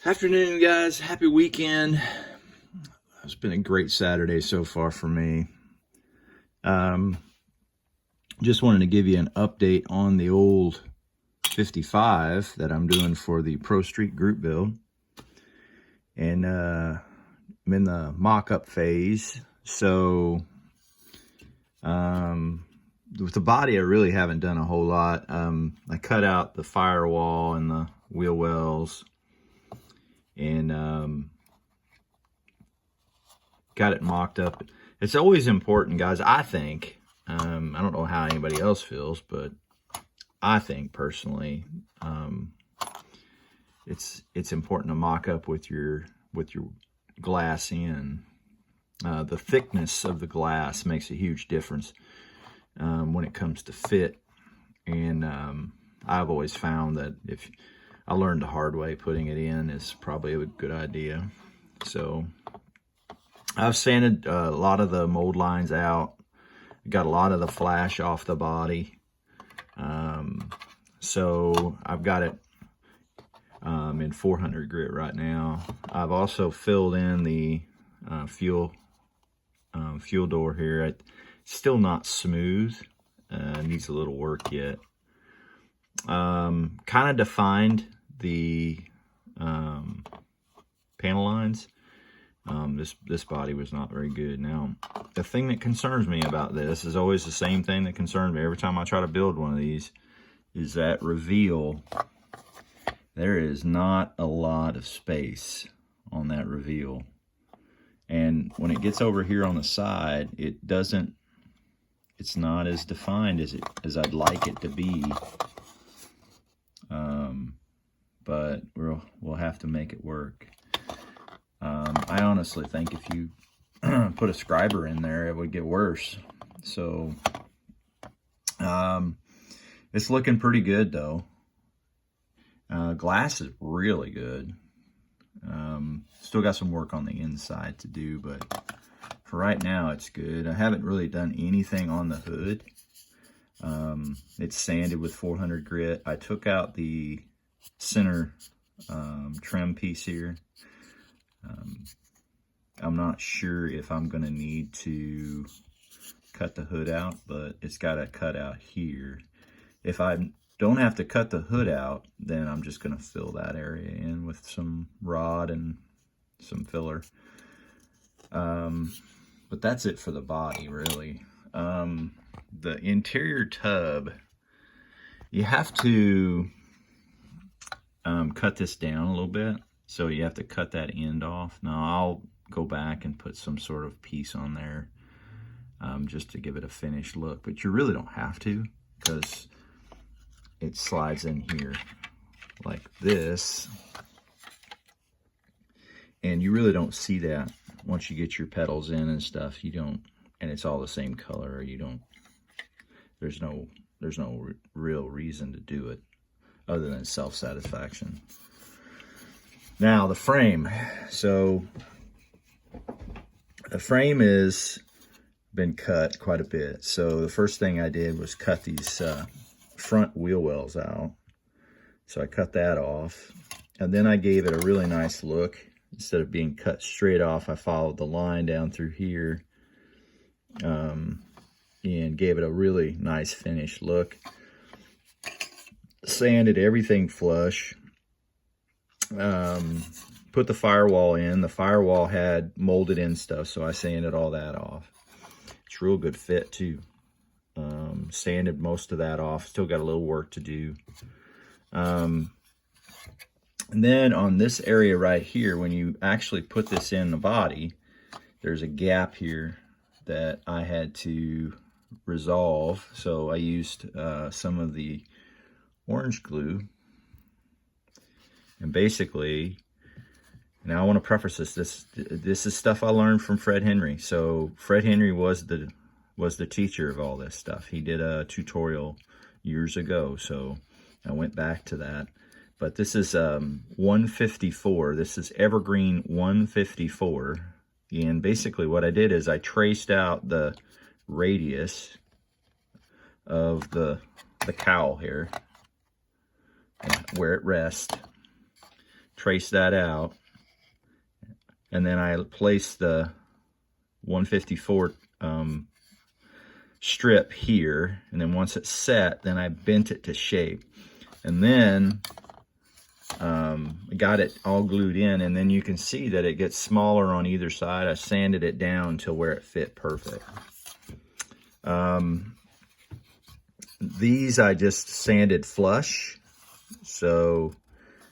Afternoon, guys. Happy weekend. It's been a great Saturday so far for me. Just wanted to give you an update on the old 55 that I'm doing for the Prostreet group build. And I'm in the mock-up phase. So with the body, I really haven't done a whole lot. I cut out the firewall and the wheel wells. And got it mocked up. It's always important, guys, I think. I don't know how anybody else feels, but I think personally, it's important to mock up with your glass in. The thickness of the glass makes a huge difference when it comes to fit. And I've always found that if I learned the hard way, putting it in is probably a good idea. So I've sanded a lot of the mold lines out, got a lot of the flash off the body. So I've got it in 400 grit right now. I've also filled in the fuel door here. It's still not smooth, needs a little work yet. Kind of defined the panel lines. This body was not very good. Now, the thing that concerns me about this is always the same thing that concerns me every time I try to build one of these, is that reveal. There is not a lot of space on that reveal. And when it gets over here on the side, it's not as defined as I'd like it to be. But we'll have to make it work. I honestly think if you put a scriber in there, it would get worse. So it's looking pretty good though. Glass is really good. Still got some work on the inside to do, but for right now it's good. I haven't really done anything on the hood. It's sanded with 400 grit. I took out the center trim piece here. I'm not sure if I'm going to need to cut the hood out, but it's got a cut out here. If I don't have to cut the hood out, then I'm just going to fill that area in with some rod and some filler. But that's it for the body, really. The interior tub, you have to cut this down a little bit. So you have to cut that end off. Now I'll go back and put some sort of piece on there just to give it a finished look. But you really don't have to, because it slides in here like this. And you really don't see that once you get your pedals in and stuff. You don't, and it's all the same color. You don't, there's no real reason to do it other than self-satisfaction. Now the frame. So the frame is been cut quite a bit. So the first thing I did was cut these front wheel wells out. So I cut that off, and then I gave it a really nice look. Instead of being cut straight off, I followed the line down through here and gave it a really nice finished look. Sanded everything flush. Put the firewall in. The firewall had molded in stuff, so I sanded all that off. It's real good fit too. Sanded most of that off. Still got a little work to do. And then on this area right here, when you actually put this in the body, there's a gap here that I had to resolve. So I used some of the orange glue. And basically, now I want to preface this is stuff I learned from Fred Henry. So Fred Henry was the teacher of all this stuff. He did a tutorial years ago, so I went back to that. But this is 154. This is Evergreen 154. And basically what I did is I traced out the radius of the cowl here, and where it rests. trace that out. And then I placed the 154 strip here, and then once it's set, then I bent it to shape, and then got it all glued in, and then you can see that it gets smaller on either side. I sanded it down to where it fit perfect. These I just sanded flush, so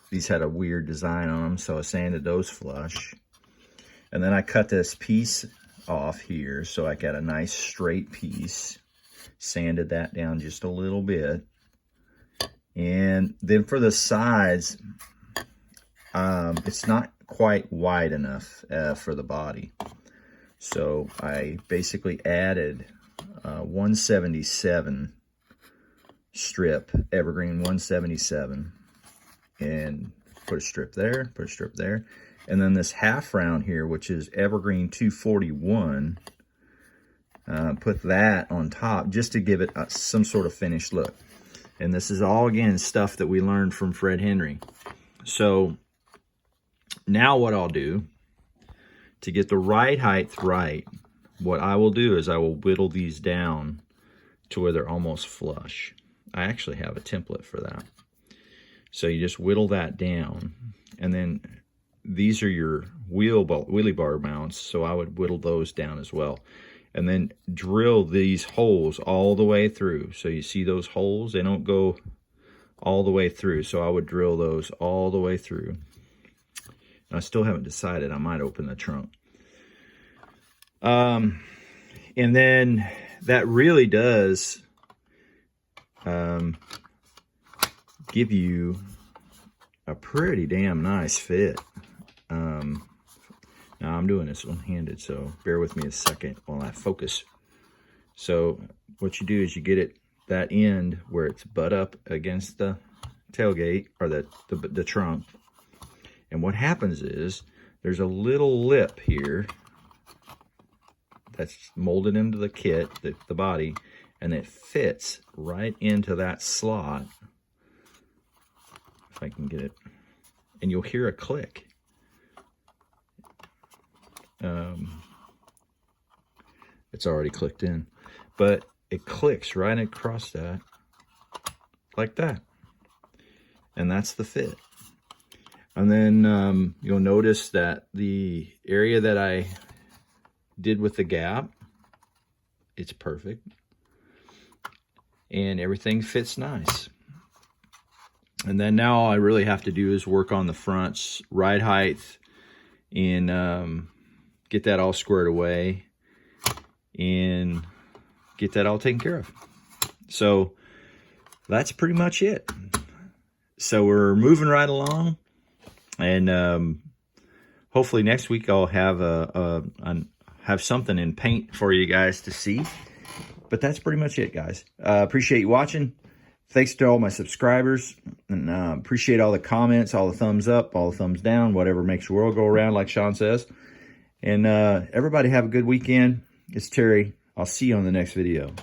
these had a weird design on them, so I sanded those flush. And then I cut this piece off here, so I got a nice straight piece. Sanded that down just a little bit. And then for the sides, it's not quite wide enough for the body. So I basically added 177 strip, evergreen 177, and put a strip there, put a strip there. And then this half round here, which is evergreen 241, put that on top just to give it some sort of finished look. And this is all, again, stuff that we learned from Fred Henry. So now what I'll do, to get the right height right, what I will do is I will whittle these down to where they're almost flush. I actually have a template for that. So you just whittle that down, and then these are your wheelie bar mounts, so I would whittle those down as well. And then drill these holes all the way through. So you see those holes, they don't go all the way through. So I would drill those all the way through. And I still haven't decided, I might open the trunk. And then that really does give you a pretty damn nice fit. Now I'm doing this one-handed, so bear with me a second while I focus. So what you do is you get it that end where it's butt up against the tailgate or the trunk. And what happens is there's a little lip here that's molded into the kit, the body, and it fits right into that slot. If I can get it. And you'll hear a click. It's already clicked in, but it clicks right across that like that, and that's the fit. And then you'll notice that the area that I did with the gap, it's perfect, and everything fits nice. And then now all I really have to do is work on the fronts, right height, and get that all squared away and get that all taken care of. So that's pretty much it. So we're moving right along, and hopefully next week I'll have have something in paint for you guys to see. But that's pretty much it, guys. Appreciate you watching. Thanks to all my subscribers, and appreciate all the comments, all the thumbs up, all the thumbs down, whatever makes the world go around, like Sean says. And everybody have a good weekend. It's Terry. I'll see you on the next video.